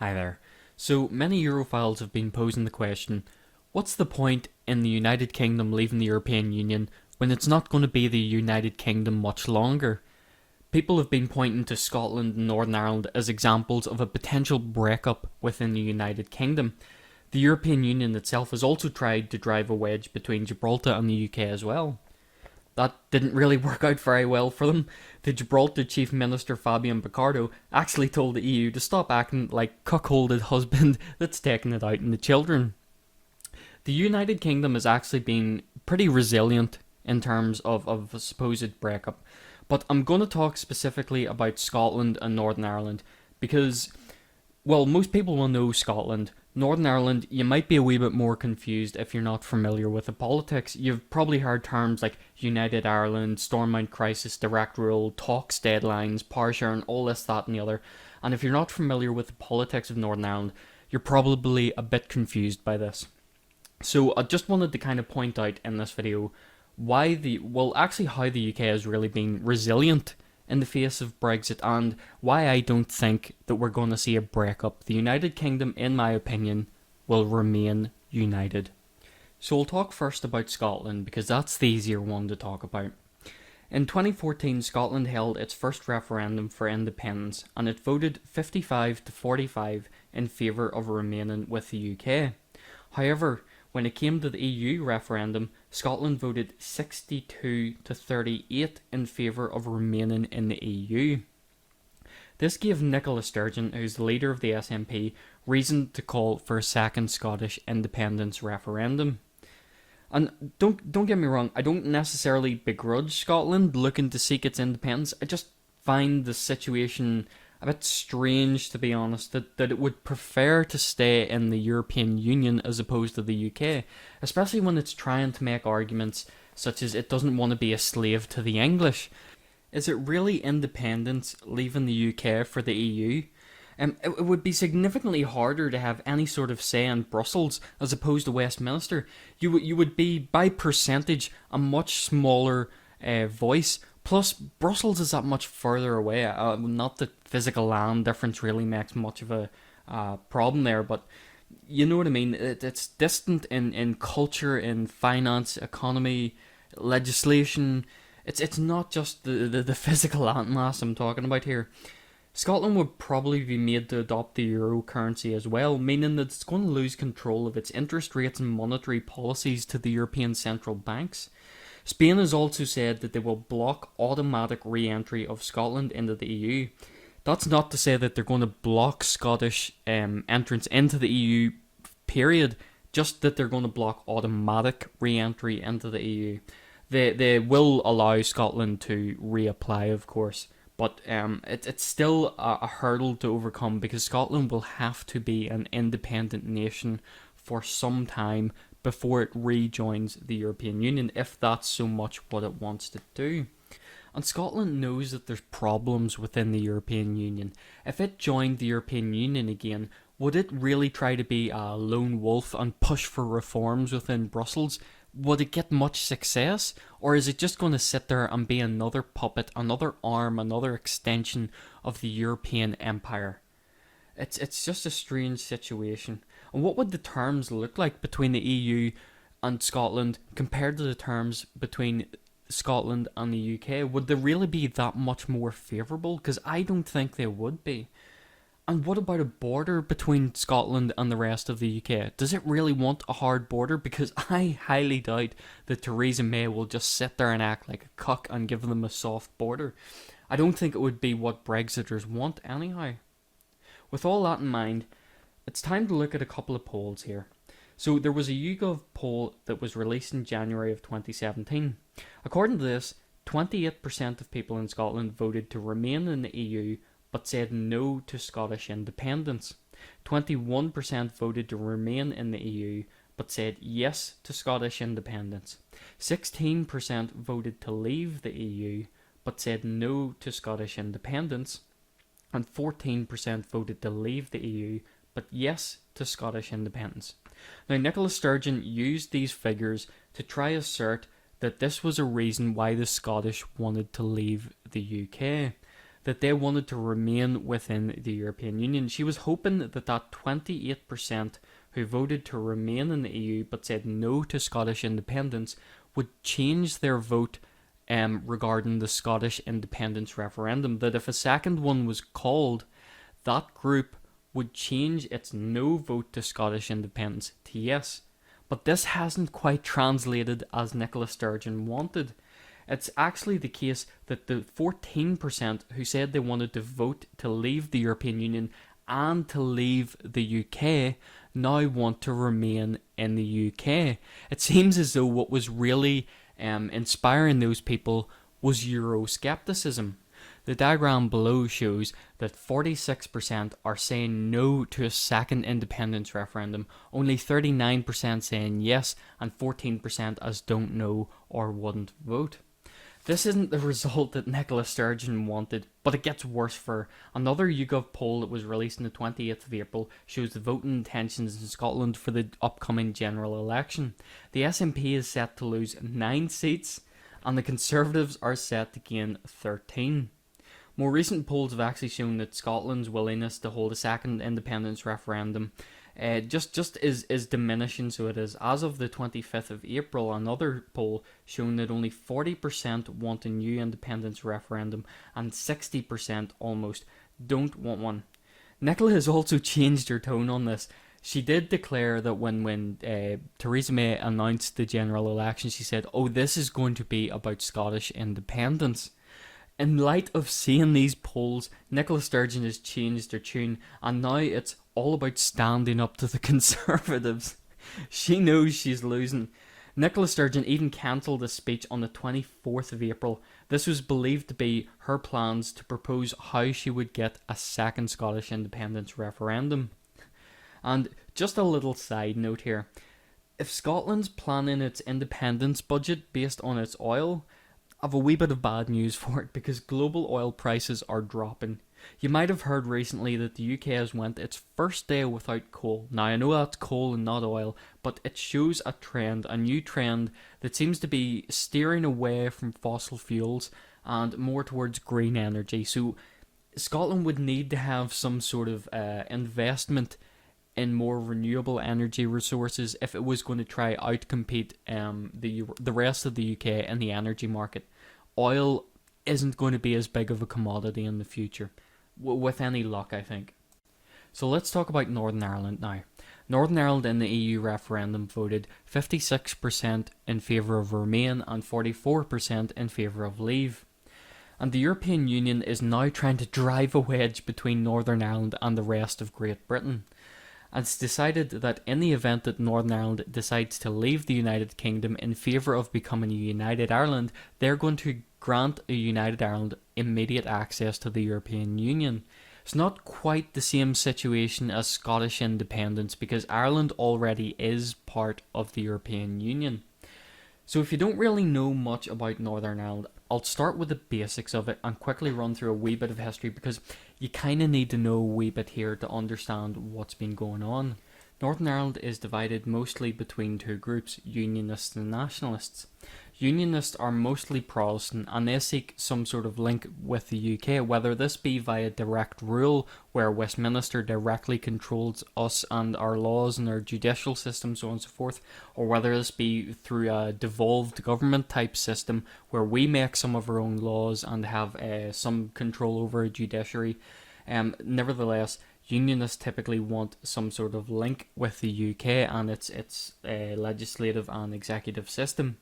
Hi there. So many Europhiles have been posing the question, what's the point in the United Kingdom leaving the European Union when it's not going to be the United Kingdom much longer? People have been pointing to Scotland and Northern Ireland as examples of a potential breakup within the United Kingdom. The European Union itself has also tried to drive a wedge between Gibraltar and the UK as well. That didn't really work out very well for them. The Gibraltar Chief Minister Fabian Picardo actually told the EU to stop acting like cuckolded husband that's taking it out on the children. The United Kingdom has actually been pretty resilient in terms of a supposed breakup. But I'm going to talk specifically about Scotland and Northern Ireland because, well, most people will know Scotland. Northern Ireland, you might be a wee bit more confused if you're not familiar with the politics. You've probably heard terms like United Ireland, Stormont Crisis, Direct Rule, talks, deadlines, power sharing, all this, that, and the other. And if you're not familiar with the politics of Northern Ireland, you're probably a bit confused by this. So I just wanted to kind of point out in this video how the UK has really been resilient in the face of Brexit and why I don't think that we're going to see a breakup. The United Kingdom, in my opinion, will remain united. So we'll talk first about Scotland because that's the easier one to talk about. In 2014, Scotland held its first referendum for independence and it voted 55 to 45 in favour of remaining with the UK. However, when it came to the EU referendum, Scotland voted 62 to 38 in favour of remaining in the EU. This gave Nicola Sturgeon, who's the leader of the SNP, reason to call for a second Scottish independence referendum. And don't get me wrong, I don't necessarily begrudge Scotland looking to seek its independence. I just find the situation a bit strange, to be honest, that it would prefer to stay in the European Union as opposed to the UK, especially when it's trying to make arguments such as it doesn't want to be a slave to the English. Is it really independence leaving the UK for the EU? It would be significantly harder to have any sort of say in Brussels as opposed to Westminster. You would be, by percentage, a much smaller voice. Plus, Brussels is that much further away. Not that physical land difference really makes much of a problem there, but you know what I mean. It's distant in culture, in finance, economy, legislation. It's not just the physical landmass I'm talking about here. Scotland would probably be made to adopt the euro currency as well, meaning that it's going to lose control of its interest rates and monetary policies to the European central banks. Spain has also said that they will block automatic re-entry of Scotland into the EU. That's not to say that they're going to block Scottish entrance into the EU, period, just that they're going to block automatic re-entry into the EU. They will allow Scotland to reapply, of course, but it's still a hurdle to overcome because Scotland will have to be an independent nation for some time before it rejoins the European Union, if that's so much what it wants to do. And Scotland knows that there's problems within the European Union. If it joined the European Union again, would it really try to be a lone wolf and push for reforms within Brussels? Would it get much success? Or is it just going to sit there and be another puppet, another arm, another extension of the European Empire? It's just a strange situation. And what would the terms look like between the EU and Scotland compared to the terms between Scotland and the UK? Would they really be that much more favourable? Because I don't think they would be. And what about a border between Scotland and the rest of the UK? Does it really want a hard border? Because I highly doubt that Theresa May will just sit there and act like a cuck and give them a soft border. I don't think it would be what Brexiters want anyhow. With all that in mind, it's time to look at a couple of polls here. So there was a YouGov poll that was released in January of 2017. According to this, 28% of people in Scotland voted to remain in the EU but said no to Scottish independence. 21% voted to remain in the EU but said yes to Scottish independence. 16% voted to leave the EU but said no to Scottish independence. And 14% voted to leave the EU but yes to Scottish independence. Now, Nicola Sturgeon used these figures to try to assert that this was a reason why the Scottish wanted to leave the UK. that they wanted to remain within the European Union. She was hoping that 28% who voted to remain in the EU but said no to Scottish independence would change their vote regarding the Scottish independence referendum. That if a second one was called, that group would change its no vote to Scottish independence to yes. But this hasn't quite translated as Nicola Sturgeon wanted. It's actually the case that the 14% who said they wanted to vote to leave the European Union and to leave the UK now want to remain in the UK. It seems as though what was really inspiring those people was Euroscepticism. The diagram below shows that 46% are saying no to a second independence referendum, only 39% saying yes, and 14% as don't know or wouldn't vote. This isn't the result that Nicola Sturgeon wanted, but it gets worse for her. Another YouGov poll that was released on the 28th of April shows the voting intentions in Scotland for the upcoming general election. The SNP is set to lose 9 seats, and the Conservatives are set to gain 13. More recent polls have actually shown that Scotland's willingness to hold a second independence referendum just is diminishing. So it is, as of the 25th of April, another poll showing that only 40% want a new independence referendum and 60% almost don't want one. Nicola has also changed her tone on this. She did declare that when Theresa May announced the general election, she said, "Oh, this is going to be about Scottish independence." In light of seeing these polls, Nicola Sturgeon has changed her tune, and now it's all about standing up to the Conservatives. She knows she's losing. Nicola Sturgeon even cancelled a speech on the 24th of April. This was believed to be her plans to propose how she would get a second Scottish independence referendum. And just a little side note here. If Scotland's planning its independence budget based on its oil, I have a wee bit of bad news for it, because global oil prices are dropping. You might have heard recently that the UK has went its first day without coal. Now, I know that's coal and not oil, but it shows a trend, a new trend that seems to be steering away from fossil fuels and more towards green energy. So Scotland would need to have some sort of investment in more renewable energy resources if it was going to try outcompete the rest of the UK in the energy market. Oil isn't going to be as big of a commodity in the future, with any luck, I think. So let's talk about Northern Ireland now. Northern Ireland in the EU referendum voted 56% in favour of remain and 44% in favour of leave. And the European Union is now trying to drive a wedge between Northern Ireland and the rest of Great Britain. And it's decided that in the event that Northern Ireland decides to leave the United Kingdom in favour of becoming a United Ireland, they're going to grant a United Ireland immediate access to the European Union. It's not quite the same situation as Scottish independence, because Ireland already is part of the European Union. So if you don't really know much about Northern Ireland, I'll start with the basics of it and quickly run through a wee bit of history, because you kind of need to know a wee bit here to understand what's been going on. Northern Ireland is divided mostly between two groups, Unionists and Nationalists. Unionists are mostly Protestant, and they seek some sort of link with the UK, whether this be via direct rule, where Westminster directly controls us and our laws and our judicial system, so on and so forth, or whether this be through a devolved government type system, where we make some of our own laws and have some control over a judiciary. Nevertheless, Unionists typically want some sort of link with the UK and its legislative and executive system.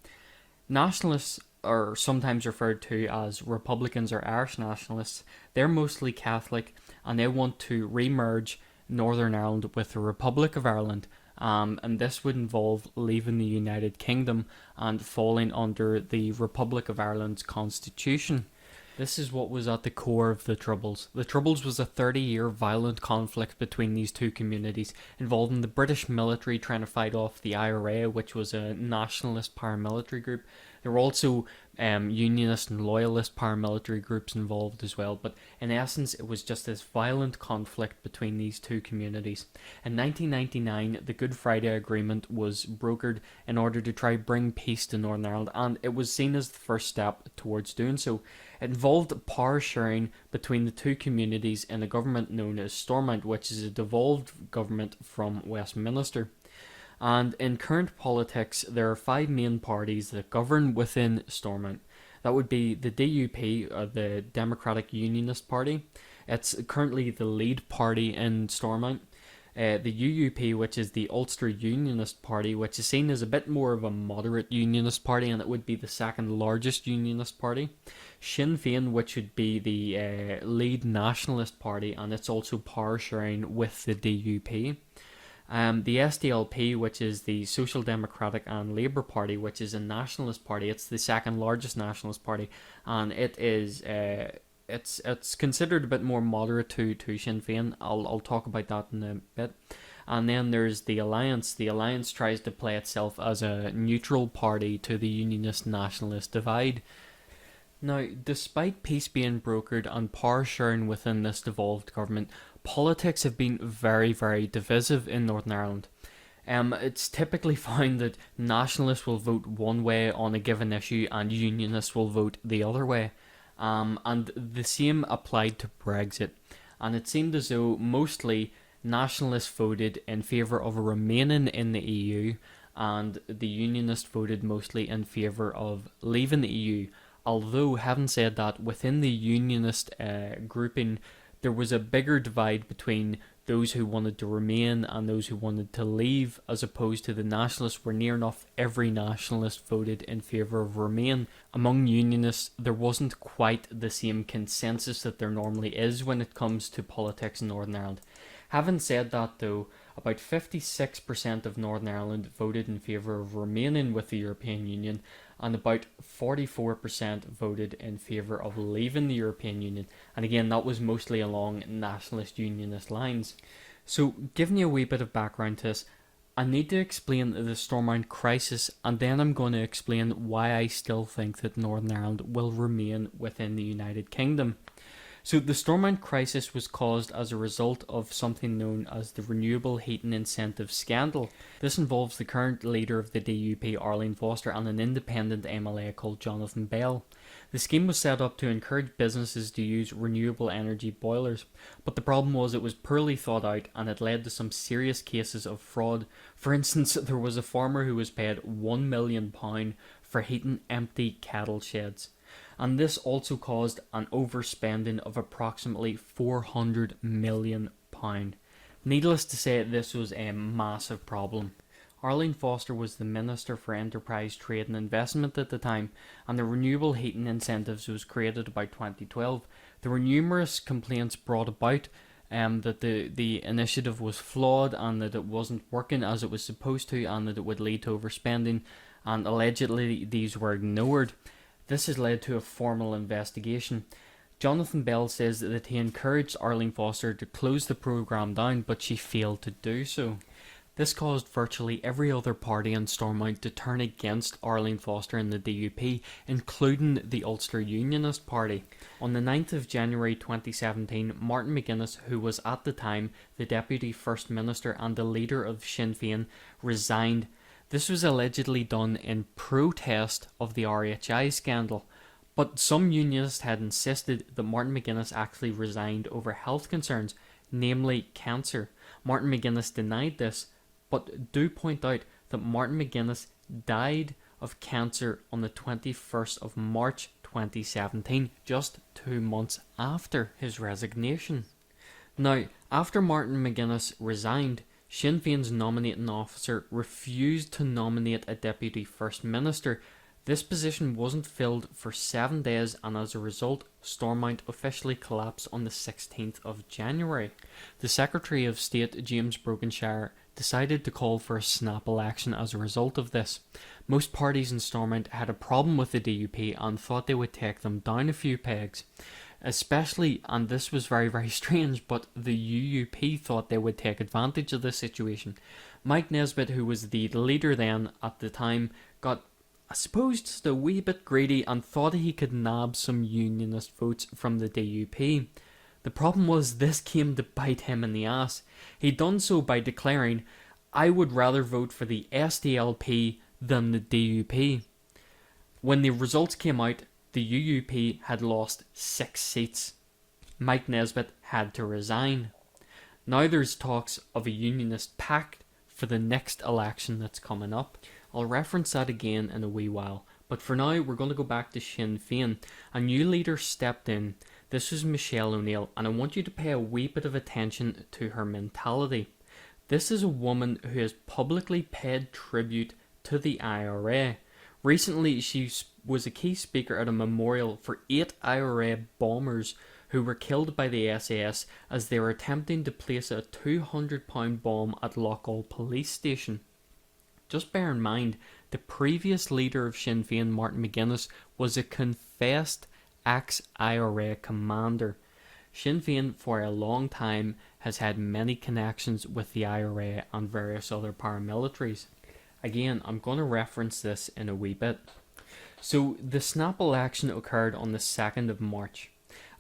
Nationalists are sometimes referred to as Republicans or Irish nationalists. They're mostly Catholic, and they want to re-merge Northern Ireland with the Republic of Ireland, and this would involve leaving the United Kingdom and falling under the Republic of Ireland's constitution. This is what was at the core of the Troubles. The Troubles was a 30-year violent conflict between these two communities, involving the British military trying to fight off the IRA, which was a nationalist paramilitary group. There were also unionist and loyalist paramilitary groups involved as well, but in essence it was just this violent conflict between these two communities. In 1999, the Good Friday Agreement was brokered in order to try bring peace to Northern Ireland, and it was seen as the first step towards doing so. It involved power sharing between the two communities in a government known as Stormont, which is a devolved government from Westminster. And in current politics, there are five main parties that govern within Stormont. That would be the DUP, the Democratic Unionist Party. It's currently the lead party in Stormont. The UUP, which is the Ulster Unionist Party, which is seen as a bit more of a moderate unionist party, and it would be the second largest unionist party. Sinn Féin, which would be the lead nationalist party, and it's also power sharing with the DUP. The SDLP, which is the Social Democratic and Labour Party, which is a nationalist party. It's the second largest nationalist party, and it is it's considered a bit more moderate to Sinn Féin. I'll talk about that in a bit. And then there's the Alliance. The Alliance tries to play itself as a neutral party to the Unionist Nationalist divide. Now, despite peace being brokered and power sharing within this devolved government, politics have been very, very divisive in Northern Ireland. It's typically found that nationalists will vote one way on a given issue and unionists will vote the other way. And the same applied to Brexit. And it seemed as though mostly nationalists voted in favour of remaining in the EU, and the unionists voted mostly in favour of leaving the EU. Although, having said that, within the unionist grouping, there was a bigger divide between those who wanted to remain and those who wanted to leave, as opposed to the nationalists, where near enough every nationalist voted in favour of remain. Among unionists, there wasn't quite the same consensus that there normally is when it comes to politics in Northern Ireland. Having said that though, about 56% of Northern Ireland voted in favour of remaining with the European Union, and about 44% voted in favour of leaving the European Union. And again, that was mostly along nationalist unionist lines. So, giving you a wee bit of background to this, I need to explain the Stormont crisis, and then I'm going to explain why I still think that Northern Ireland will remain within the United Kingdom. So the Stormont crisis was caused as a result of something known as the Renewable Heating Incentive Scandal. This involves the current leader of the DUP, Arlene Foster, and an independent MLA called Jonathan Bell. The scheme was set up to encourage businesses to use renewable energy boilers, but the problem was it was poorly thought out and it led to some serious cases of fraud. For instance, there was a farmer who was paid £1 million for heating empty cattle sheds. And this also caused an overspending of approximately £400 million. Needless to say, this was a massive problem. Arlene Foster was the Minister for Enterprise, Trade and Investment at the time, and the Renewable Heating Incentives was created about 2012. There were numerous complaints brought about that the initiative was flawed and that it wasn't working as it was supposed to, and that it would lead to overspending, and allegedly these were ignored. This has led to a formal investigation. Jonathan Bell says that he encouraged Arlene Foster to close the programme down, but she failed to do so. This caused virtually every other party in Stormont to turn against Arlene Foster and the DUP, including the Ulster Unionist Party. On the 9th of January 2017, Martin McGuinness, who was at the time the Deputy First Minister and the leader of Sinn Féin, resigned. This was allegedly done in protest of the RHI scandal, but some unionists had insisted that Martin McGuinness actually resigned over health concerns, namely cancer. Martin McGuinness denied this, but do point out that Martin McGuinness died of cancer on the 21st of March 2017, just 2 months after his resignation. Now, after Martin McGuinness resigned, Sinn Féin's nominating officer refused to nominate a Deputy First Minister. This position wasn't filled for 7 days, and as a result, Stormont officially collapsed on the 16th of January. The Secretary of State, James Brokenshire, decided to call for a snap election as a result of this. Most parties in Stormont had a problem with the DUP and thought they would take them down a few pegs. Especially, and this was very, very strange, but the UUP thought they would take advantage of this situation. Mike Nesbitt, who was the leader then at the time, got I suppose just a wee bit greedy and thought he could nab some unionist votes from the DUP. The problem was this came to bite him in the ass. He'd done so by declaring, "I would rather vote for the SDLP than the DUP." When the results came out, the UUP had lost 6 seats. Mike Nesbitt had to resign. Now there's talks of a unionist pact for the next election that's coming up. I'll reference that again in a wee while, but for now we're going to go back to Sinn Féin. A new leader stepped in. This was Michelle O'Neill, and I want you to pay a wee bit of attention to her mentality. This is a woman who has publicly paid tribute to the IRA. Recently, she was a key speaker at a memorial for 8 IRA bombers who were killed by the SAS as they were attempting to place a £200 bomb at Loughgall police station. Just bear in mind, the previous leader of Sinn Féin, Martin McGuinness, was a confessed ex-IRA commander. Sinn Féin for a long time has had many connections with the IRA and various other paramilitaries. Again, I'm going to reference this in a wee bit. So the snap election occurred on the 2nd of March.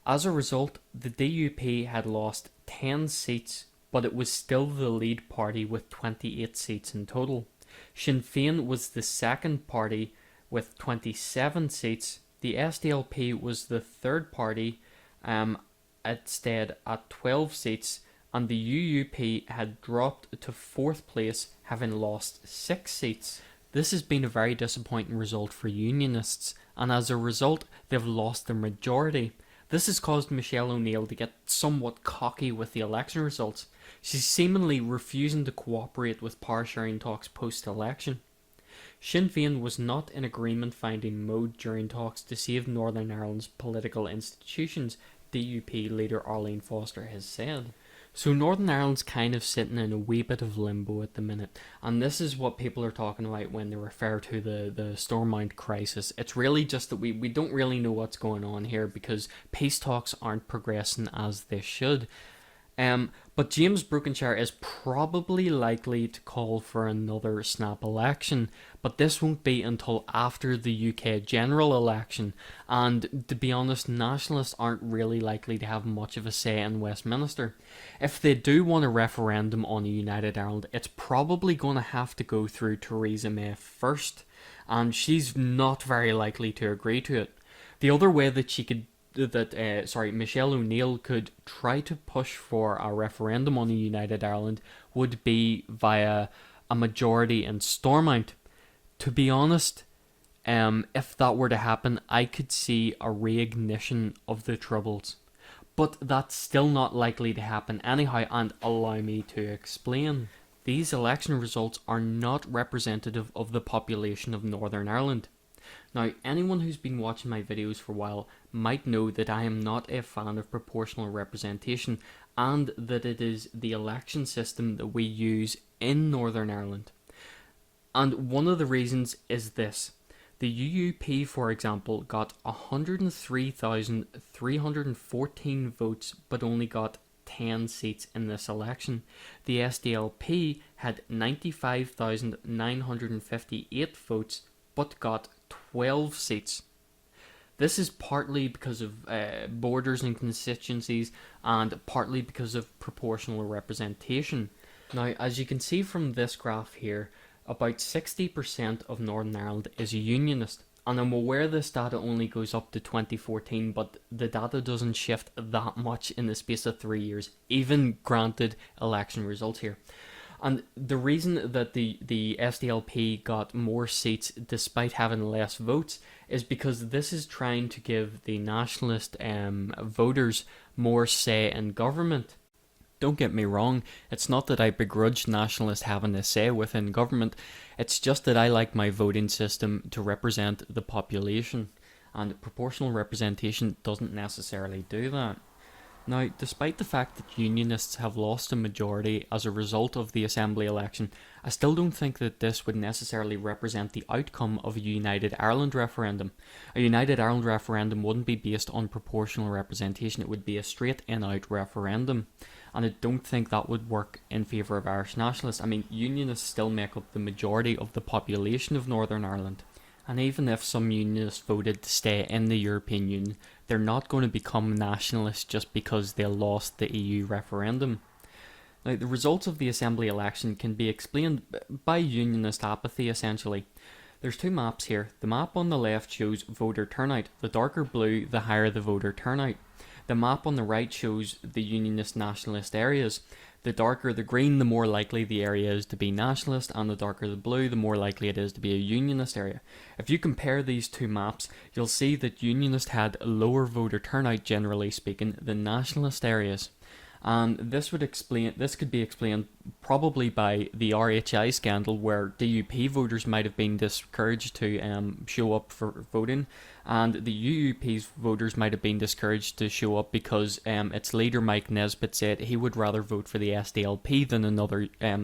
As a result, the DUP had lost 10 seats, but it was still the lead party with 28 seats in total. Sinn Féin was the second party with 27 seats. The SDLP was the third party, instead at 12 seats, and the UUP had dropped to 4th place, having lost 6 seats. This has been a very disappointing result for Unionists, and as a result, they've lost their majority. This has caused Michelle O'Neill to get somewhat cocky with the election results. She's seemingly refusing to cooperate with power-sharing talks post-election. Sinn Féin was not in agreement-finding mode during talks to save Northern Ireland's political institutions, DUP leader Arlene Foster has said. So Northern Ireland's kind of sitting in a wee bit of limbo at the minute, and this is what people are talking about when they refer to the Stormont crisis. It's really just that we don't really know what's going on here because peace talks aren't progressing as they should. But James Brokenshire is probably likely to call for another snap election, but this won't be until after the UK general election, and to be honest, nationalists aren't really likely to have much of a say in Westminster. If they do want a referendum on a united Ireland, it's probably going to have to go through Theresa May first, and she's not very likely to agree to it. The other way that Michelle O'Neill could try to push for a referendum on a united Ireland would be via a majority in Stormont. To be honest, if that were to happen, I could see a reignition of the Troubles. But that's still not likely to happen anyhow, and allow me to explain. These election results are not representative of the population of Northern Ireland. Now, anyone who's been watching my videos for a while might know that I am not a fan of proportional representation and that it is the election system that we use in Northern Ireland. And one of the reasons is this. The UUP, for example, got 103,314 votes but only got 10 seats in this election. The SDLP had 95,958 votes but got 12 seats. This is partly because of borders and constituencies and partly because of proportional representation. Now, as you can see from this graph here, about 60% of Northern Ireland is a unionist. And I'm aware this data only goes up to 2014, but the data doesn't shift that much in the space of 3 years, even granted election results here. And the reason that the SDLP got more seats despite having less votes is because this is trying to give the nationalist voters more say in government. Don't get me wrong, it's not that I begrudge nationalists having a say within government, it's just that I like my voting system to represent the population, and proportional representation doesn't necessarily do that. Now, despite the fact that Unionists have lost a majority as a result of the Assembly election, I still don't think that this would necessarily represent the outcome of a United Ireland referendum. A United Ireland referendum wouldn't be based on proportional representation, it would be a straight in-out referendum. And I don't think that would work in favour of Irish nationalists. I mean, Unionists still make up the majority of the population of Northern Ireland. And even if some unionists voted to stay in the European Union, they're not going to become nationalists just because they lost the EU referendum. Now, the results of the Assembly election can be explained by unionist apathy, essentially. There's two maps here. The map on the left shows voter turnout. The darker blue, the higher the voter turnout. The map on the right shows the unionist nationalist areas. The darker the green, the more likely the area is to be nationalist, and the darker the blue, the more likely it is to be a unionist area. If you compare these two maps, you'll see that unionist had lower voter turnout, generally speaking, than nationalist areas. And this could be explained probably by the RHI scandal, where DUP voters might have been discouraged to show up for voting, and the UUP's voters might have been discouraged to show up because its leader Mike Nesbitt said he would rather vote for the SDLP than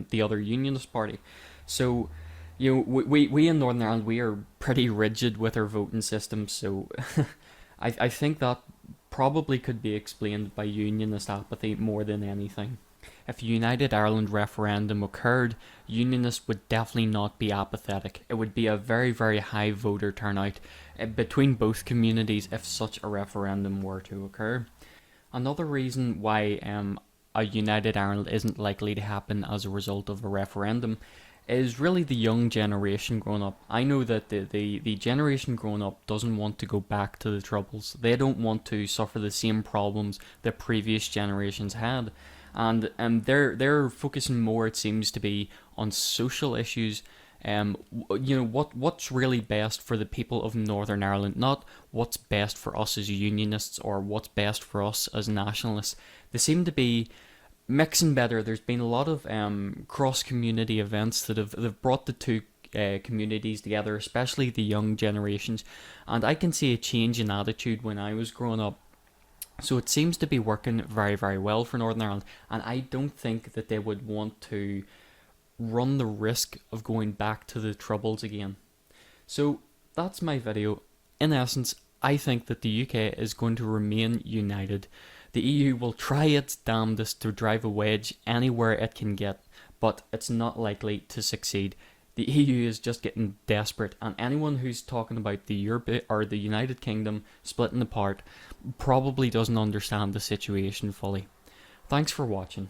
the other unionist party. So, we in Northern Ireland, we are pretty rigid with our voting system. So, I think that probably could be explained by unionist apathy more than anything. If a United Ireland referendum occurred, unionists would definitely not be apathetic. It would be a very, very high voter turnout between both communities if such a referendum were to occur. Another reason why a United Ireland isn't likely to happen as a result of a referendum is really the young generation growing up. I know that the generation growing up doesn't want to go back to the Troubles. They don't want to suffer the same problems that previous generations had. And they're focusing more, it seems to be, on social issues. What's really best for the people of Northern Ireland, not what's best for us as unionists or what's best for us as nationalists. They seem to be mixing better. There's been a lot of cross-community events that have brought the two communities together, especially the young generations, and I can see a change in attitude when I was growing up. So it seems to be working very, very well for Northern Ireland, and I don't think that they would want to run the risk of going back to the Troubles again. So that's my video. In essence, I think that the UK is going to remain united. The EU will try its damnedest to drive a wedge anywhere it can get, but it's not likely to succeed. The EU is just getting desperate, and anyone who's talking about the United Kingdom splitting apart probably doesn't understand the situation fully. Thanks for watching.